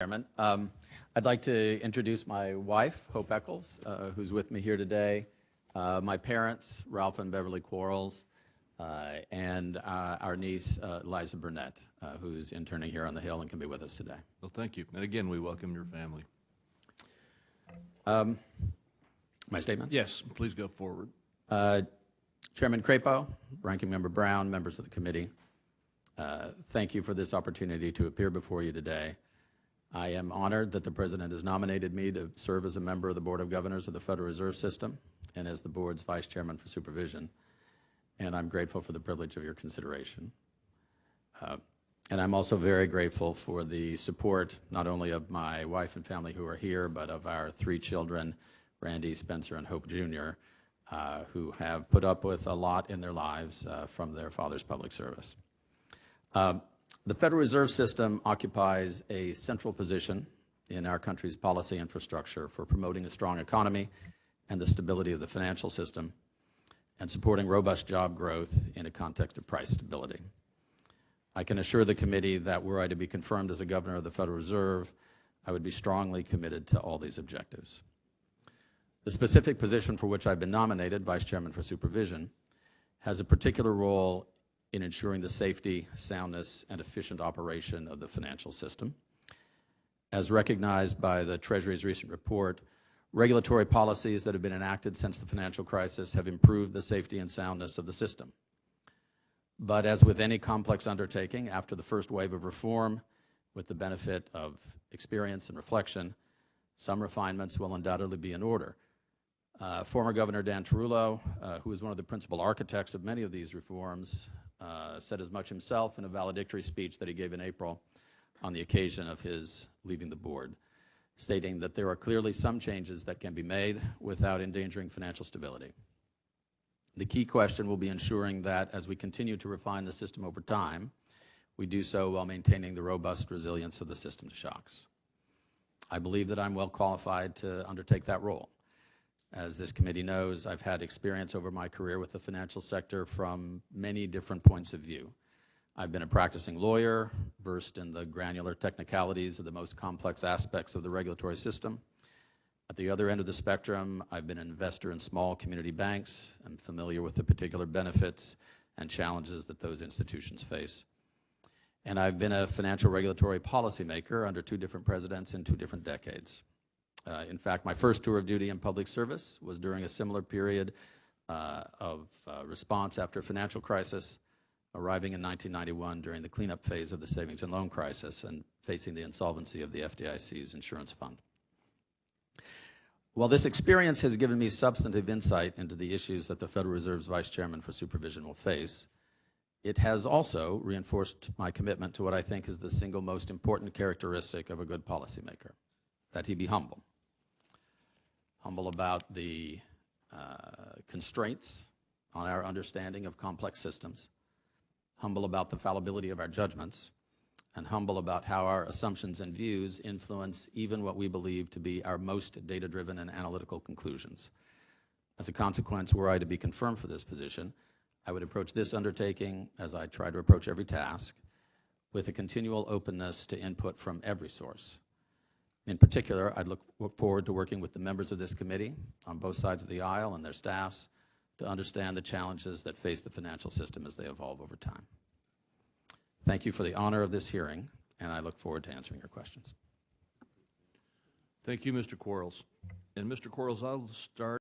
Chairman. I'd like to introduce my wife, Hope Eccles, who's with me here today, my parents, Ralph and Beverly Quarles, and our niece, Liza Burnett, who's interning here on the Hill and can be with us today. Well, thank you. And again, we welcome your family. My statement? Yes, please go forward. Chairman Crapo, Ranking Member Brown, members of the committee, thank you for this opportunity to appear before you today. I am honored that the President has nominated me to serve as a member of the Board of Governors of the Federal Reserve System and as the Board's Vice Chairman for Supervision, and I'm grateful for the privilege of your consideration. And I'm also very grateful for the support not only of my wife and family who are here, but of our 3 children, Randy, Spencer, and Hope Jr., who have put up with a lot in their lives from their father's public service. The Federal Reserve System occupies a central position in our country's policy infrastructure for promoting a strong economy and the stability of the financial system and supporting robust job growth in a context of price stability. I can assure the committee that were I to be confirmed as a governor of the Federal Reserve, I would be strongly committed to all these objectives. The specific position for which I've been nominated, Vice Chairman for Supervision, has a particular role in ensuring the safety, soundness, and efficient operation of the financial system. As recognized by the Treasury's recent report, regulatory policies that have been enacted since the financial crisis have improved the safety and soundness of the system. But as with any complex undertaking, after the first wave of reform, with the benefit of experience and reflection, some refinements will undoubtedly be in order. Former Governor Dan Tarullo, who is one of the principal architects of many of these reforms, said as much himself in a valedictory speech that he gave in April on the occasion of his leaving the board, stating that there are clearly some changes that can be made without endangering financial stability. The key question will be ensuring that as we continue to refine the system over time, we do so while maintaining the robust resilience of the system to shocks. I believe that I'm well qualified to undertake that role. As this committee knows, I've had experience over my career with the financial sector from many different points of view. I've been a practicing lawyer, versed in the granular technicalities of the most complex aspects of the regulatory system. At the other end of the spectrum, I've been an investor in small community banks. I'm familiar with the particular benefits and challenges that those institutions face. And I've been a financial regulatory policymaker under 2 different presidents in 2 different decades. In fact, my first tour of duty in public service was during a similar period of response after a financial crisis, arriving in 1991 during the cleanup phase of the savings and loan crisis and facing the insolvency of the FDIC's insurance fund. While this experience has given me substantive insight into the issues that the Federal Reserve's Vice Chairman for Supervision will face, it has also reinforced my commitment to what I think is the single most important characteristic of a good policymaker, that he be humble. Humble about the constraints on our understanding of complex systems, humble about the fallibility of our judgments, and humble about how our assumptions and views influence even what we believe to be our most data-driven and analytical conclusions. As a consequence, were I to be confirmed for this position, I would approach this undertaking, as I try to approach every task, with a continual openness to input from every source. In particular, I'd look forward to working with the members of this committee on both sides of the aisle and their staffs to understand the challenges that face the financial system as they evolve over time. Thank you for the honor of this hearing, and I look forward to answering your questions. Thank you, Mr. Quarles. And Mr. Quarles, I'll start.